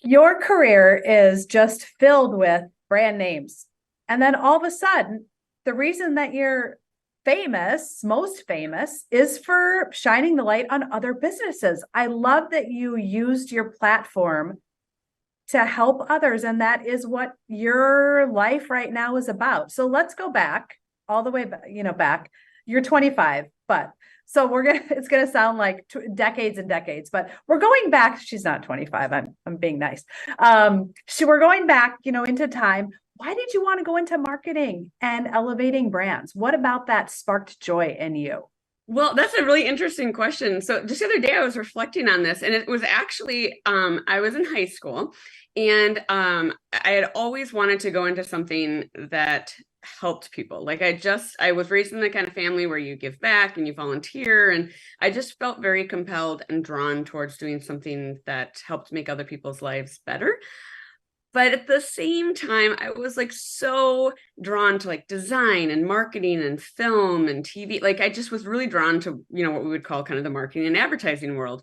Your career is just filled with brand names. And then all of a sudden, the reason that you're famous, most famous, is for shining the light on other businesses. I love that you used your platform to help others. And that is what your life right now is about. So let's go back all the way back. You're 25, but so it's going to sound like decades and decades, but we're going back. She's not 25. I'm being nice. So we're going back, into time. Why did you want to go into marketing and elevating brands? What about that sparked joy in you? Well, that's a really interesting question. So just the other day I was reflecting on this, and it was actually I was in high school, and I had always wanted to go into something that helped people. Like I was raised in the kind of family where you give back and you volunteer, and I just felt very compelled and drawn towards doing something that helped make other people's lives better. But at the same time, I was like so drawn to like design and marketing and film and TV. Like I just was really drawn to, what we would call kind of the marketing and advertising world.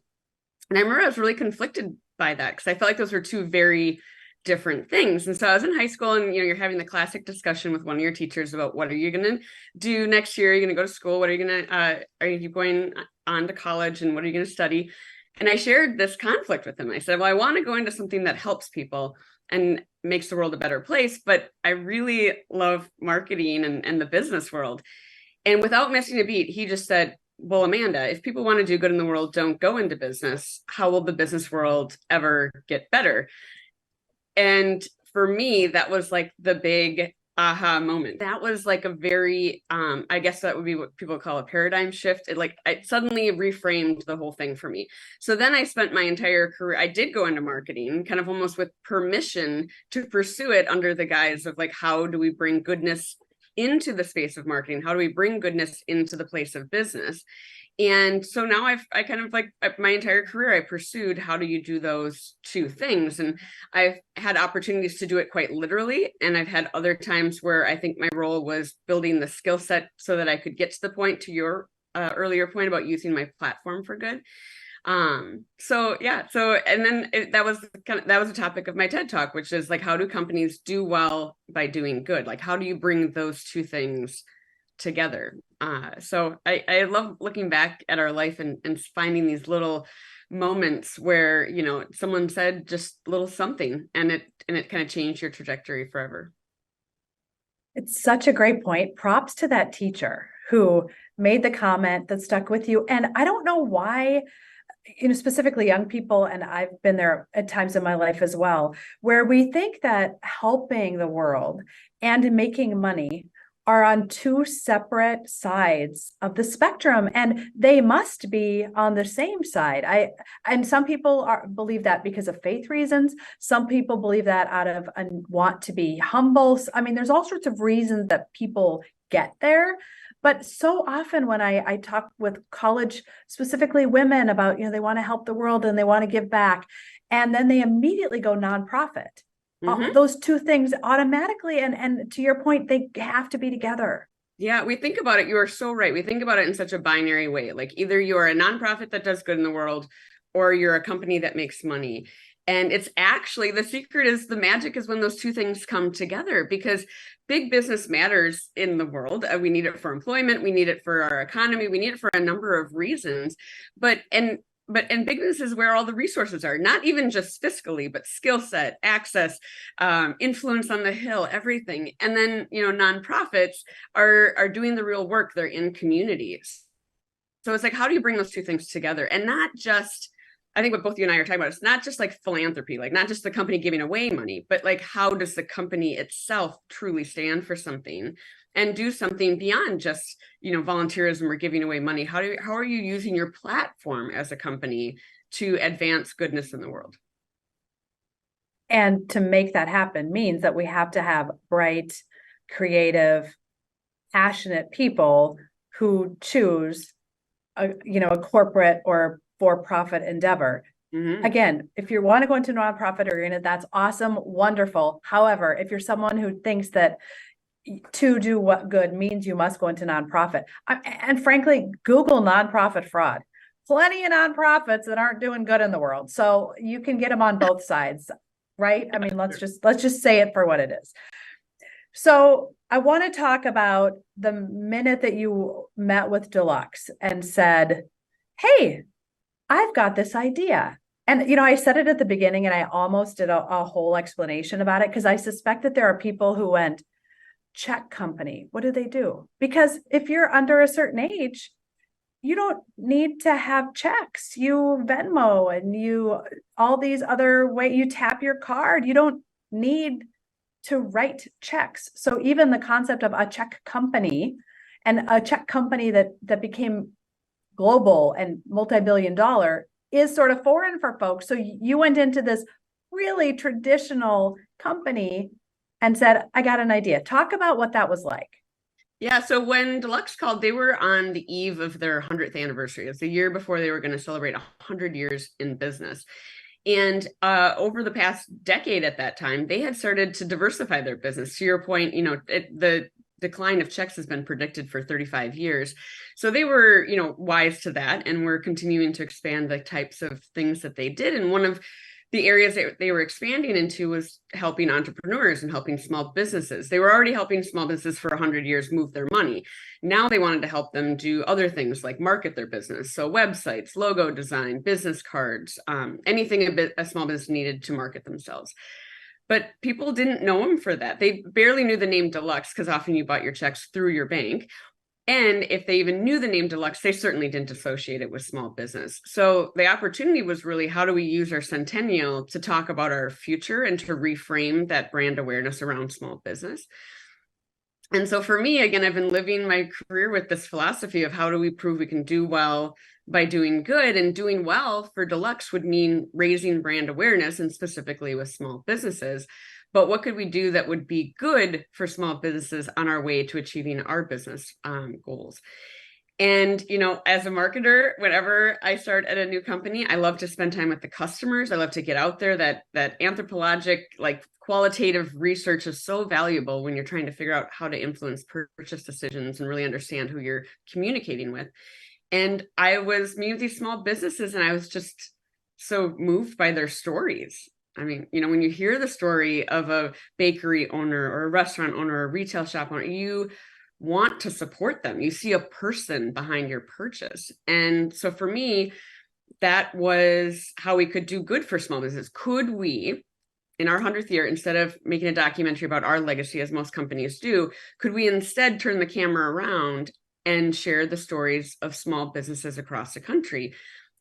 And I remember I was really conflicted by that because I felt like those were two very different things. And so I was in high school, and you're having the classic discussion with one of your teachers about what are you going to do next year? Are you going to go to school? What are you going to are you going on to college, and what are you going to study? And I shared this conflict with him. I said, well, I want to go into something that helps people and makes the world a better place, but I really love marketing and the business world. And without missing a beat, he just said, well, Amanda, if people want to do good in the world, don't go into business. How will the business world ever get better? And for me, that was like the big aha moment. That was like a very, I guess that would be what people call a paradigm shift. It suddenly reframed the whole thing for me. So then I spent my entire career, I did go into marketing kind of almost with permission to pursue it under the guise of like, how do we bring goodness into the space of marketing? How do we bring goodness into the place of business? And so now I kind of like my entire career, I pursued how do you do those two things? And I've had opportunities to do it quite literally. And I've had other times where I think my role was building the skill set so that I could get to the point, to your earlier point about using my platform for good. And then that was a topic of my TED Talk, which is like, how do companies do well by doing good? Like, how do you bring those two things together? So I love looking back at our life and finding these little moments where, someone said just little something and it kind of changed your trajectory forever. It's such a great point. Props to that teacher who made the comment that stuck with you. And I don't know why, specifically young people, and I've been there at times in my life as well, where we think that helping the world and making money are on two separate sides of the spectrum, and they must be on the same side. And some people believe that because of faith reasons. Some people believe that out of a want to be humble. I mean, there's all sorts of reasons that people get there. But so often when I talk with college, specifically women, about, they want to help the world and they want to give back, and then they immediately go nonprofit. Mm-hmm. Those two things automatically, and to your point, they have to be together. Yeah, we think about it. You are so right. We think about it in such a binary way. Like either you're a nonprofit that does good in the world, or you're a company that makes money. And it's actually, the secret is, the magic is when those two things come together, because big business matters in the world. We need it for employment. We need it for our economy. We need it for a number of reasons. But big business is where all the resources are, not even just fiscally, but skill set, access, influence on the Hill, everything. And then, nonprofits are doing the real work. They're in communities. So it's like, how do you bring those two things together? And not just, I think what both you and I are talking about, it's not just like philanthropy, like not just the company giving away money, but like, how does the company itself truly stand for something and do something beyond just, volunteerism or giving away money? How are you using your platform as a company to advance goodness in the world? And to make that happen means that we have to have bright, creative, passionate people who choose a corporate or for-profit endeavor. Mm-hmm. Again, if you want to go into nonprofit arena, that's awesome, wonderful. However, if you're someone who thinks that to do what good means you must go into nonprofit, and frankly, Google nonprofit fraud. Plenty of nonprofits that aren't doing good in the world. So you can get them on both sides. right? I mean, let's just say it for what it is. So I want to talk about the minute that you met with Deluxe and said, hey, I've got this idea. And, I said it at the beginning and I almost did a whole explanation about it because I suspect that there are people who went, check company, what do? Because if you're under a certain age, you don't need to have checks. You Venmo and you all these other ways, you tap your card. You don't need to write checks. So even the concept of a check company and a check company that became global and multi-billion-dollar is sort of foreign for folks. So you went into this really traditional company and said, I got an idea. Talk about what that was like. Yeah, so when Deluxe called, they were on the eve of their 100th anniversary. It was the year before they were going to celebrate 100 years in business. And over the past decade at that time, they had started to diversify their business. To your point, the decline of checks has been predicted for 35 years. So they were, wise to that and were continuing to expand the types of things that they did. And one of the areas that they were expanding into was helping entrepreneurs and helping small businesses. They were already helping small businesses for 100 years move their money. Now they wanted to help them do other things like market their business. So websites, logo design, business cards, anything a small business needed to market themselves. But people didn't know them for that. They barely knew the name Deluxe because often you bought your checks through your bank. And if they even knew the name Deluxe, they certainly didn't associate it with small business. So the opportunity was really, how do we use our centennial to talk about our future and to reframe that brand awareness around small business? And so for me, again, I've been living my career with this philosophy of how do we prove we can do well by doing good, and doing well for Deluxe would mean raising brand awareness and specifically with small businesses. But what could we do that would be good for small businesses on our way to achieving our business goals? And, as a marketer, whenever I start at a new company, I love to spend time with the customers. I love to get out there. That anthropologic, qualitative research is so valuable when you're trying to figure out how to influence purchase decisions and really understand who you're communicating with. And I was meeting with these small businesses and I was just so moved by their stories. I mean, when you hear the story of a bakery owner or a restaurant owner or a retail shop owner, you want to support them. You see a person behind your purchase. And so for me, that was how we could do good for small business. Could we, in our 100th year, instead of making a documentary about our legacy, as most companies do, could we instead turn the camera around and share the stories of small businesses across the country,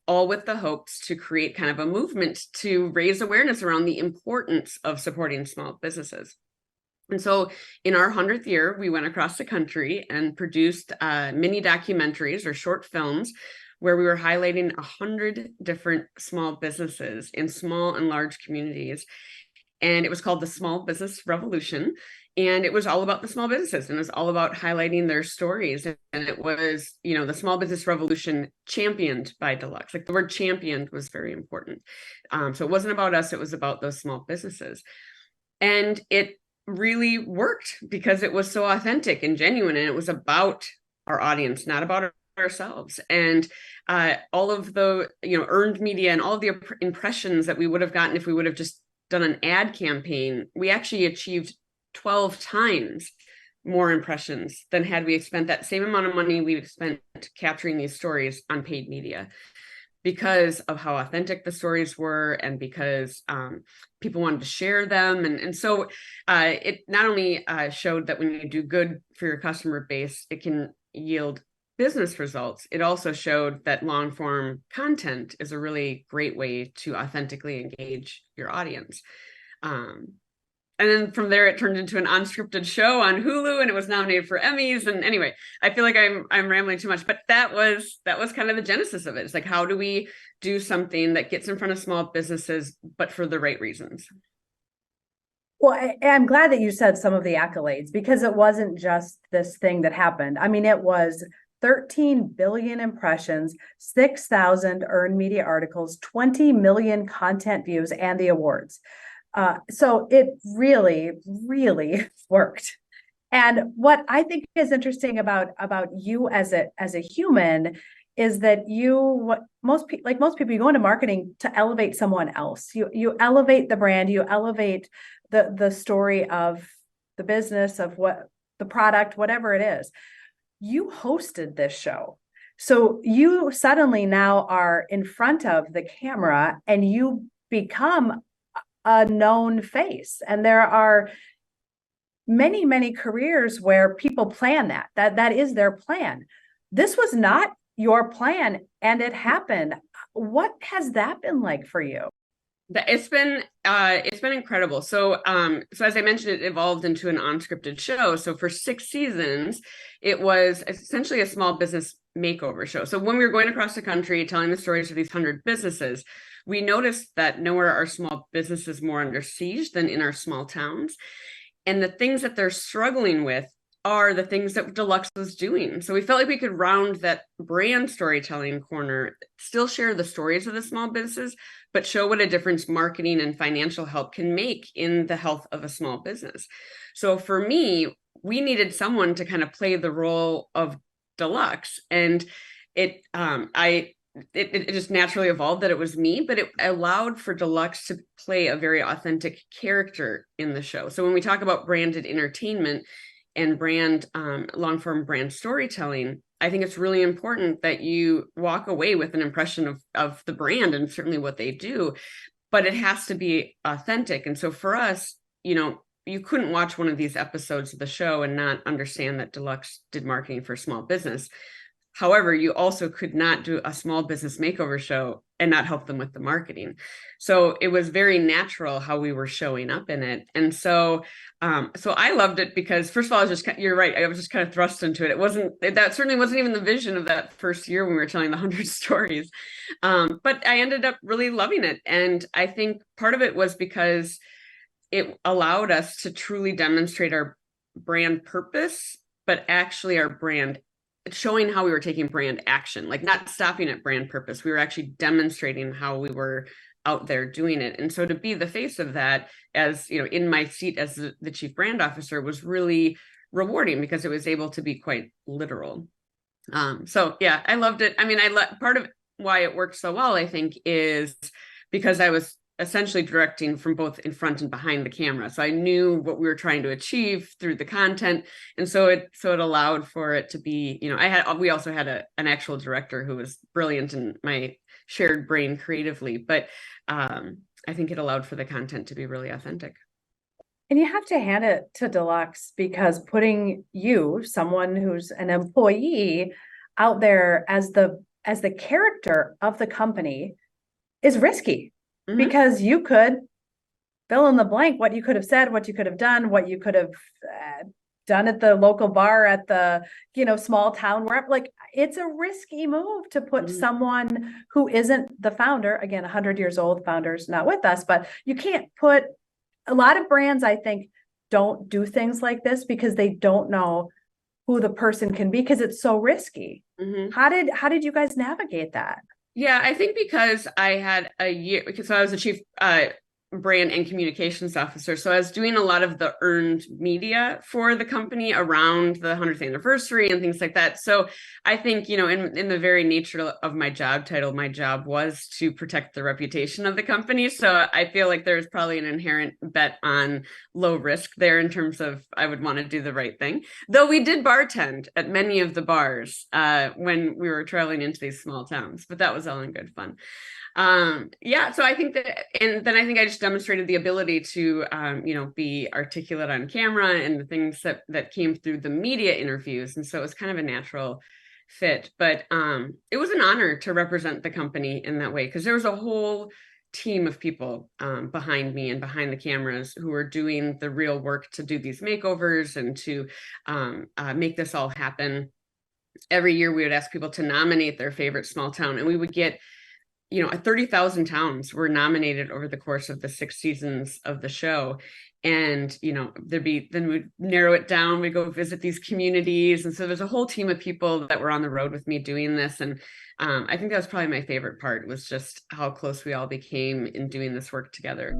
all with the hopes to create kind of a movement to raise awareness around the importance of supporting small businesses? And so in our 100th year, we went across the country and produced mini documentaries or short films where we were highlighting 100 different small businesses in small and large communities. And it was called the Small Business Revolution. And it was all about the small businesses, and it was all about highlighting their stories. And it was, the small business revolution championed by Deluxe. The word championed was very important. So it wasn't about us, it was about those small businesses. And it really worked because it was so authentic and genuine, and it was about our audience, not about ourselves. And all of the, earned media and all of the impressions that we would have gotten if we would have just done an ad campaign, we actually achieved 12 times more impressions than had we spent that same amount of money we spent capturing these stories on paid media, because of how authentic the stories were and because people wanted to share them. And so it not only showed that when you do good for your customer base, it can yield business results, it also showed that long form content is a really great way to authentically engage your audience. And then from there, it turned into an unscripted show on Hulu, and it was nominated for Emmys. And anyway, I feel like I'm rambling too much, but that was kind of the genesis of it. It's like, how do we do something that gets in front of small businesses, but for the right reasons? Well, I'm glad that you said some of the accolades, because it wasn't just this thing that happened. I mean, it was 13 billion impressions, 6,000 earned media articles, 20 million content views, and the awards. So it really, really worked. And what I think is interesting about you as a human is that most people, you go into marketing to elevate someone else. You elevate the brand, you elevate the story of the business, of what the product, whatever it is. You hosted this show. So you suddenly now are in front of the camera and you become a known face. And there are many, many careers where people plan that is their plan. This was not your plan and it happened. What has that been like for you? It's been incredible. So as I mentioned, it evolved into an unscripted show. So for 6 seasons, it was essentially a small business makeover show. So when we were going across the country telling the stories of these 100 businesses, we noticed that nowhere are small businesses more under siege than in our small towns. And the things that they're struggling with are the things that Deluxe was doing. So we felt like we could round that brand storytelling corner, still share the stories of the small businesses, but show what a difference marketing and financial help can make in the health of a small business. So for me, we needed someone to kind of play the role of Deluxe. And it just naturally evolved that it was me, but it allowed for Deluxe to play a very authentic character in the show. So when we talk about branded entertainment and brand long-form brand storytelling, I think it's really important that you walk away with an impression of the brand and certainly what they do, but it has to be authentic. And so for us, you couldn't watch one of these episodes of the show and not understand that Deluxe did marketing for small business. However, you also could not do a small business makeover show and not help them with the marketing. So it was very natural how we were showing up in it. And so I loved it because, first of all, you're right. I was just kind of thrust into it. That certainly wasn't even the vision of that first year when we were telling the 100 stories. But I ended up really loving it. And I think part of it was because it allowed us to truly demonstrate our brand purpose, but actually our brand, showing how we were taking brand action, like not stopping at brand purpose. We were actually demonstrating how we were out there doing it. And so to be the face of that, as in my seat as the chief brand officer, was really rewarding because it was able to be quite literal. So yeah, I loved it. I mean, part of why it worked so well, I think, is because I was essentially directing from both in front and behind the camera. So I knew what we were trying to achieve through the content. And so it allowed for it to be, we also had an actual director who was brilliant in my shared brain creatively, but I think it allowed for the content to be really authentic. And you have to hand it to Deluxe, because putting someone who's an employee, out there as the character of the company is risky. Mm-hmm. Because you could fill in the blank, what you could have said, what you could have done, what you could have done at the local bar, at the, small town, wherever. Like, it's a risky move to put mm-hmm. someone who isn't the founder, again, 100 years old, founder's not with us, but you can't put, a lot of brands, I think, don't do things like this because they don't know who the person can be, because it's so risky. Mm-hmm. How did you guys navigate that? Yeah, I think because I had a year, because I was the chief brand and communications officer. So I was doing a lot of the earned media for the company around the 100th anniversary and things like that. So I think, in the very nature of my job title, my job was to protect the reputation of the company. So I feel like there's probably an inherent bet on low risk there in terms of I would want to do the right thing. Though we did bartend at many of the bars when we were traveling into these small towns, but that was all in good fun. So I think that, and then I think I just demonstrated the ability to, be articulate on camera and the things that came through the media interviews. And so it was kind of a natural fit, but it was an honor to represent the company in that way, because there was a whole team of people behind me and behind the cameras who were doing the real work to do these makeovers and to make this all happen. Every year we would ask people to nominate their favorite small town, and we would get 30,000 towns were nominated over the course of the 6 seasons of the show. And, then we'd narrow it down. We'd go visit these communities. And so there's a whole team of people that were on the road with me doing this. And I think that was probably my favorite part, was just how close we all became in doing this work together.